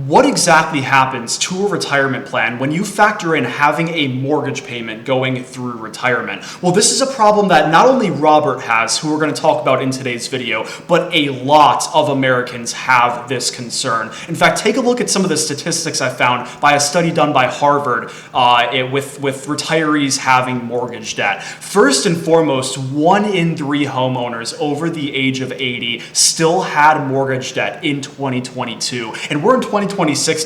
What exactly happens to a retirement plan when you factor in having a mortgage payment going through retirement? Well, this is a problem that not only Robert has, who we're going to talk about in today's video, but a lot of Americans have this concern. In fact, take a look at some of the statistics I found by a study done by Harvard with retirees having mortgage debt. First and foremost, 1 in 3 homeowners over the age of 80 still had mortgage debt in 2022. And we're in 2026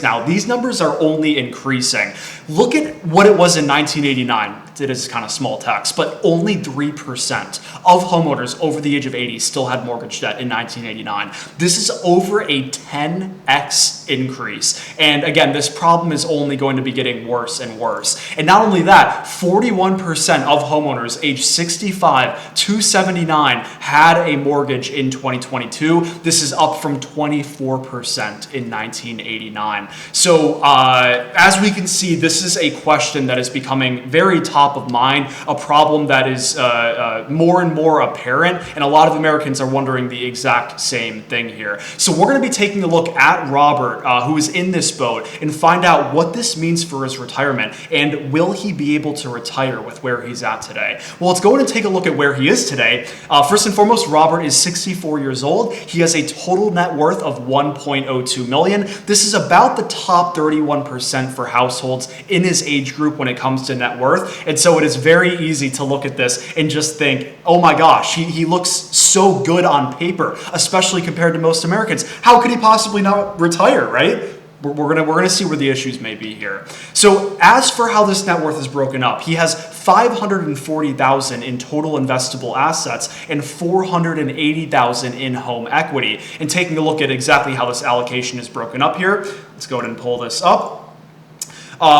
now. These numbers are only increasing. Look at what it was in 1989. It is kind of small text, but only 3% of homeowners over the age of 80 still had mortgage debt in 1989. This is over a 10x increase. And again, this problem is only going to be getting worse and worse. And not only that, 41% of homeowners aged 65 to 79 had a mortgage in 2022. This is up from 24% in 1989. So as we can see, this is a question that is becoming very top of mind, a problem that is more and more apparent, and a lot of Americans are wondering the exact same thing here. So we're going to be taking a look at Robert, who is in this boat, and find out what this means for his retirement, and will he be able to retire with where he's at today? Well, let's go ahead and take a look at where he is today. First and foremost, Robert is 64 years old. He has a total net worth of $1.02 million. This is about the top 31% for households in his age group when it comes to net worth. And so it is very easy to look at this and just think, oh my gosh, he looks so good on paper, especially compared to most Americans. How could he possibly not retire, right? We're gonna see where the issues may be here. So as for how this net worth is broken up, he has $540,000 in total investable assets and $480,000 in home equity. And taking a look at exactly how this allocation is broken up here, let's go ahead and pull this up.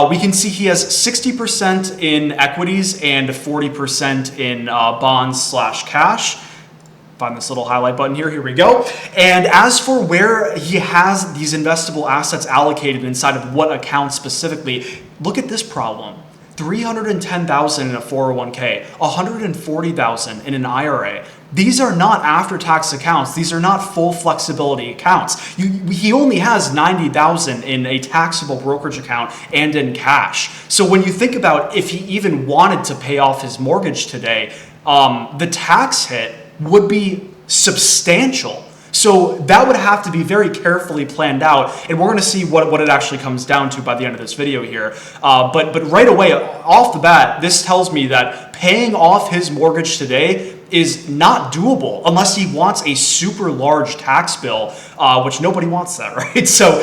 We can see he has 60% in equities and 40% in bonds/cash. Find this little highlight button here. Here we go. And as for where he has these investable assets allocated inside of what account specifically, look at this problem. $310,000 in a 401k, $140,000 in an IRA. These are not after-tax accounts. These are not full flexibility accounts. He only has $90,000 in a taxable brokerage account and in cash. So when you think about if he even wanted to pay off his mortgage today, the tax hit would be substantial. So that would have to be very carefully planned out, and we're going to see what it actually comes down to by the end of this video here. But right away, off the bat, this tells me that paying off his mortgage today is not doable unless he wants a super large tax bill, which nobody wants that, right? So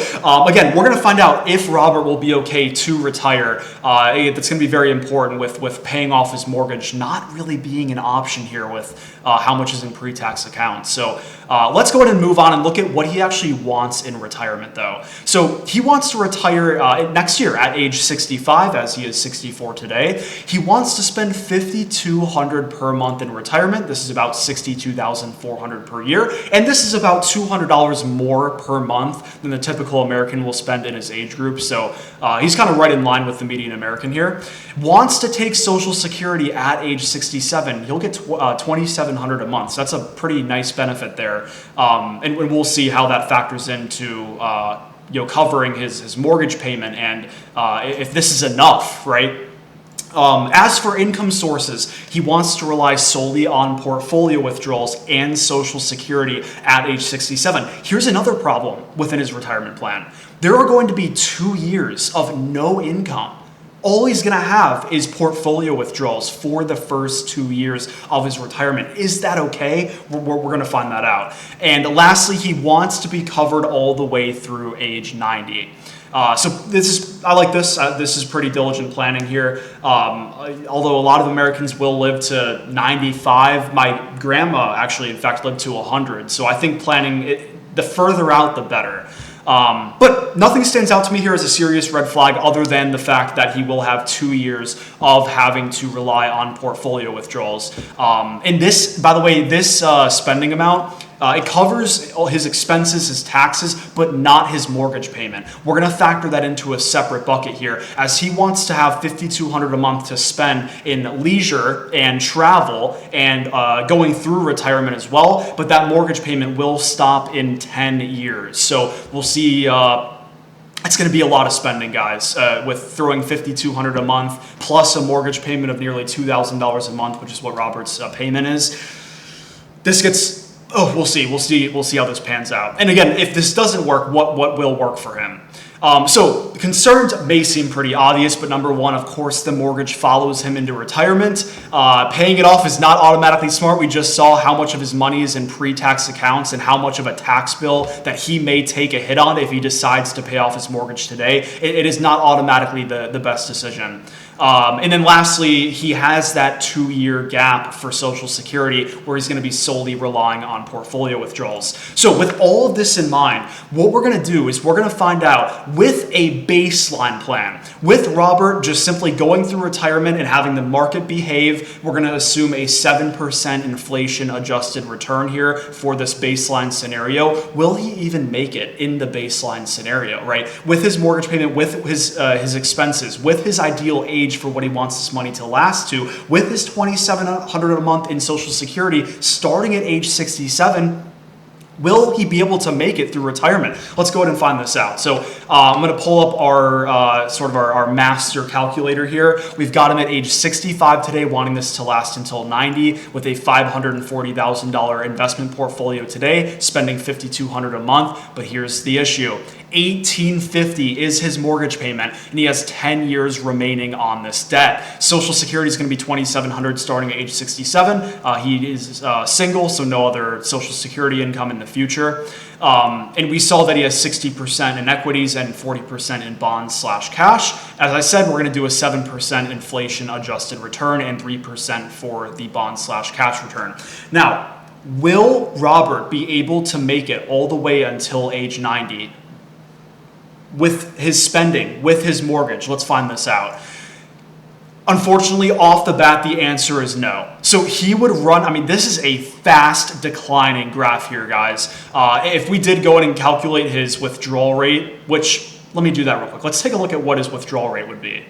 again, we're going to find out if Robert will be okay to retire. That's going to be very important with paying off his mortgage not really being an option here with how much is in pre-tax accounts. So let's go ahead and move on and look at what he actually wants in retirement though. So he wants to retire next year at age 65, as he is 64 today. He wants to spend $5,200 per month in retirement. This is about $62,400 per year, and this is about $200 more per month than the typical American will spend in his age group. So he's kind of right in line with the median American here. Wants to take Social Security at age 67. He'll get $2,700 a month. So that's a pretty nice benefit there, and we'll see how that factors into covering his mortgage payment and if this is enough, right? As for income sources, he wants to rely solely on portfolio withdrawals and Social Security at age 67. Here's another problem within his retirement plan. There are going to be 2 years of no income. All he's going to have is portfolio withdrawals for the first 2 years of his retirement. Is that okay? We're going to find that out. And lastly, he wants to be covered all the way through age 90. So I like this. This is pretty diligent planning here. Although a lot of Americans will live to 95, my grandma actually, in fact, lived to 100. So I think planning the further out, the better. But nothing stands out to me here as a serious red flag other than the fact that he will have 2 years of having to rely on portfolio withdrawals. And this, by the way, this spending amount, it covers all his expenses, his taxes, but not his mortgage payment. We're going to factor that into a separate bucket here, as he wants to have $5,200 a month to spend in leisure and travel and going through retirement as well. But that mortgage payment will stop in 10 years. So we'll see It's going to be a lot of spending, guys, with throwing $5,200 a month plus a mortgage payment of nearly $2,000 a month, which is what Robert's payment is. This gets, we'll see how this pans out. And again, if this doesn't work, what will work for him? So concerns may seem pretty obvious, but number one, of course, the mortgage follows him into retirement. Paying it off is not automatically smart. We just saw how much of his money is in pre-tax accounts and how much of a tax bill that he may take a hit on if he decides to pay off his mortgage today. It is not automatically the best decision. And then lastly, he has that 2-year gap for Social Security where he's going to be solely relying on portfolio withdrawals. So with all of this in mind, what we're going to do is we're going to find out with a baseline plan. With Robert just simply going through retirement and having the market behave, we're going to assume a 7% inflation adjusted return here for this baseline scenario. Will he even make it in the baseline scenario, right? With his mortgage payment, with his expenses, with his ideal age for what he wants this money to last to, with his $2,700 a month in Social Security starting at age 67, will he be able to make it through retirement? Let's go ahead and find this out. So I'm going to pull up our our master calculator here. We've got him at age 65 today, wanting this to last until 90 with a $540,000 investment portfolio today, spending $5,200 a month. But here's the issue. $1,850 is his mortgage payment, and he has 10 years remaining on this debt. Social Security is going to be $2,700 starting at age 67. He is single, so no other Social Security income in the future. And we saw that he has 60% in equities and 40% in bonds/cash. As I said, we're going to do a 7% inflation adjusted return and 3% for the bond/cash return. Now, will Robert be able to make it all the way until age 90? With his spending, with his mortgage? Let's find this out. Unfortunately, off the bat, the answer is no. So he would run, this is a fast declining graph here, guys. If we did go in and calculate his withdrawal rate, which, let me do that real quick. Let's take a look at what his withdrawal rate would be.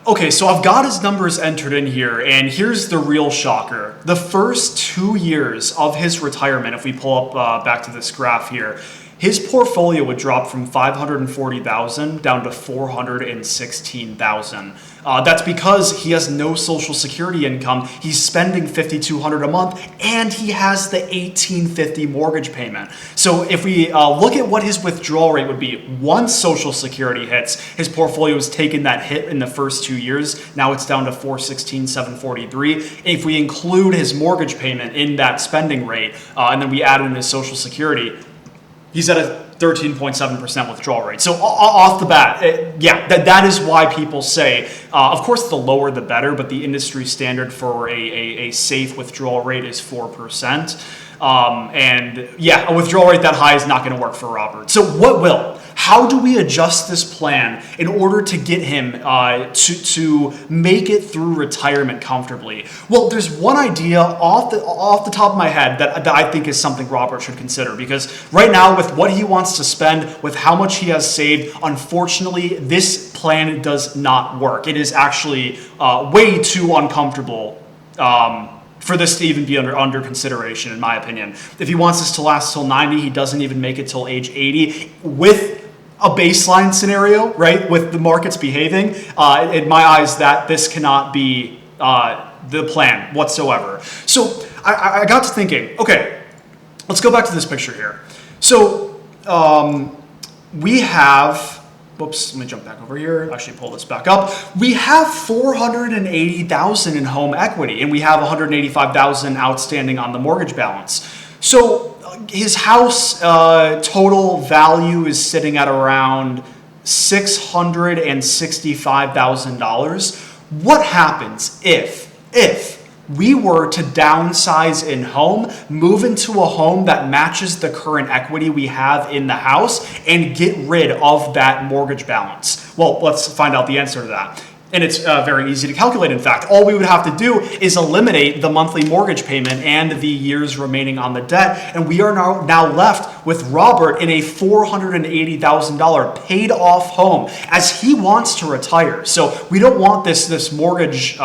Okay, so I've got his numbers entered in here, and here's the real shocker. The first 2 years of his retirement, if we pull up back to this graph here, his portfolio would drop from $540,000 down to $416,000. That's because he has no Social Security income. He's spending $5,200 a month, and he has the $1,850 mortgage payment. So if we look at what his withdrawal rate would be once Social Security hits, his portfolio has taken that hit in the first 2 years. Now it's down to $416,743. If we include his mortgage payment in that spending rate, and then we add in his Social Security, he's at a 13.7% withdrawal rate. So off the bat, that is why people say, of course, the lower the better, but the industry standard for a safe withdrawal rate is 4%. A withdrawal rate that high is not going to work for Robert. So what will? How do we adjust this plan in order to get him to make it through retirement comfortably? Well, there's one idea off the top of my head that I think is something Robert should consider, because right now with what he wants to spend, with how much he has saved, unfortunately, this plan does not work. It is actually way too uncomfortable for this to even be under consideration, in my opinion. If he wants this to last till 90, he doesn't even make it till age 80 with a baseline scenario, right? With the markets behaving, in my eyes, that this cannot be the plan whatsoever. So I got to thinking, okay, let's go back to this picture here. So we have, whoops, let me jump back over here, actually pull this back up. We have $480,000 in home equity, and we have $185,000 outstanding on the mortgage balance. So his house total value is sitting at around $665,000. What happens if we were to downsize in home, move into a home that matches the current equity we have in the house, and get rid of that mortgage balance? Well, let's find out the answer to that. And it's very easy to calculate, in fact. All we would have to do is eliminate the monthly mortgage payment and the years remaining on the debt, and we are now left with Robert in a $480,000 paid off home as he wants to retire. So we don't want this mortgage,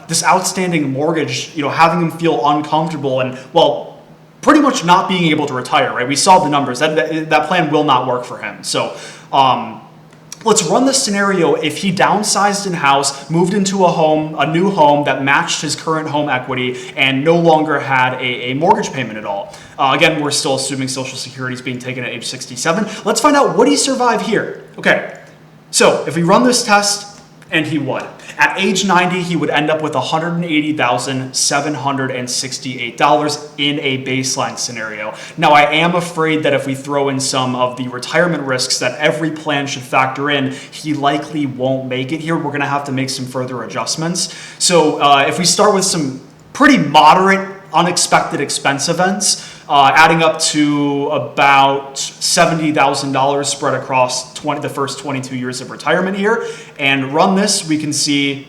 this outstanding mortgage, having him feel uncomfortable and, well, pretty much not being able to retire, right? We saw the numbers. That plan will not work for him. So Let's run this scenario if he downsized in house, moved into a new home that matched his current home equity, and no longer had a mortgage payment at all. Again, we're still assuming Social Security is being taken at age 67. Let's find out, would he survive here? Okay, so if we run this test, and he would. At age 90, he would end up with $180,768 in a baseline scenario. Now, I am afraid that if we throw in some of the retirement risks that every plan should factor in, he likely won't make it here. We're going to have to make some further adjustments. So if we start with some pretty moderate unexpected expense events, adding up to about $70,000 spread across the first 22 years of retirement here, and run this, we can see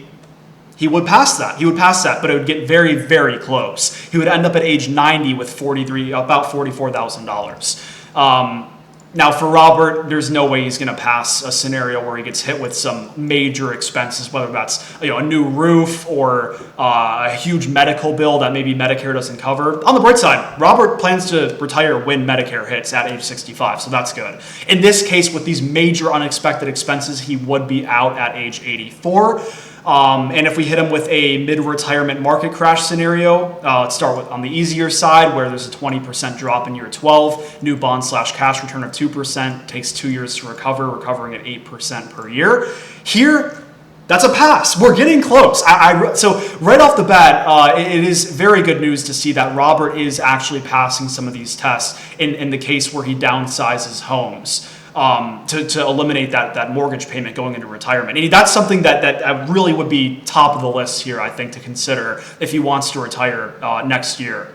he would pass that. He would pass that, but it would get very, very close. He would end up at age 90 with about $44,000. Now, for Robert, there's no way he's going to pass a scenario where he gets hit with some major expenses, whether that's a new roof or a huge medical bill that maybe Medicare doesn't cover. On the bright side, Robert plans to retire when Medicare hits at age 65, so that's good. In this case, with these major unexpected expenses, he would be out at age 84. And if we hit him with a mid-retirement market crash scenario, let's start with on the easier side, where there's a 20% drop in year 12, new bond/cash return of 2%, takes 2 years to recover, recovering at 8% per year. Here, that's a pass. We're getting close. So right off the bat, it is very good news to see that Robert is actually passing some of these tests in the case where he downsizes homes. To eliminate that mortgage payment going into retirement. And that's something that really would be top of the list here, I think, to consider if he wants to retire next year.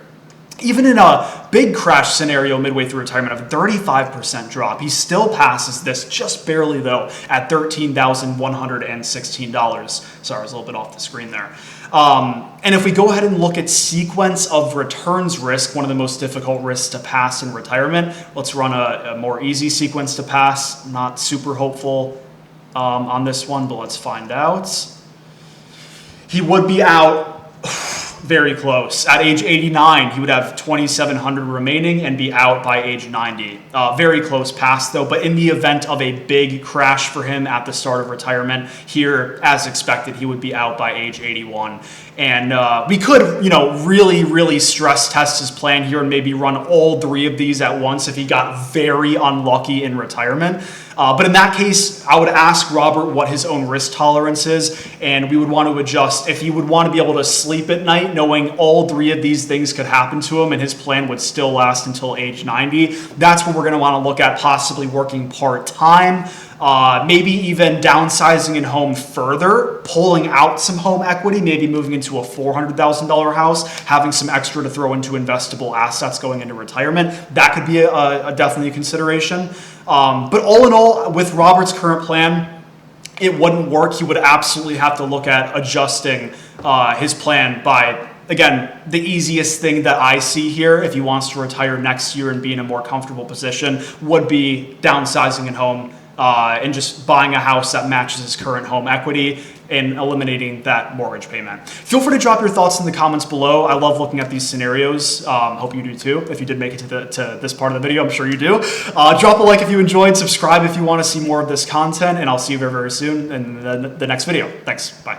Even in a big crash scenario midway through retirement of a 35% drop, he still passes this, just barely though, at $13,116. Sorry, I was a little bit off the screen there. And if we go ahead and look at sequence of returns risk, one of the most difficult risks to pass in retirement, let's run a more easy sequence to pass. Not super hopeful on this one, but let's find out. He would be out very close. At age 89, he would have 2,700 remaining and be out by age 90. Very close pass though, but in the event of a big crash for him at the start of retirement, here, as expected, he would be out by age 81. And we could, really, really stress test his plan here and maybe run all three of these at once if he got very unlucky in retirement. But in that case, I would ask Robert what his own risk tolerance is, and we would want to adjust if he would want to be able to sleep at night knowing all three of these things could happen to him and his plan would still last until age 90. That's what we're going to want to look at, possibly working part-time, maybe even downsizing in home further, pulling out some home equity, maybe moving into a $400,000 house, having some extra to throw into investable assets going into retirement. That could be definitely a consideration. But all in all, with Robert's current plan, it wouldn't work. He would absolutely have to look at adjusting his plan by, again, the easiest thing that I see here, if he wants to retire next year and be in a more comfortable position, would be downsizing in home and just buying a house that matches his current home equity and eliminating that mortgage payment. Feel free to drop your thoughts in the comments below. I love looking at these scenarios. Hope you do too. If you did make it to this part of the video, I'm sure you do. Drop a like if you enjoyed, subscribe if you want to see more of this content, and I'll see you very, very soon in the next video. Thanks. Bye.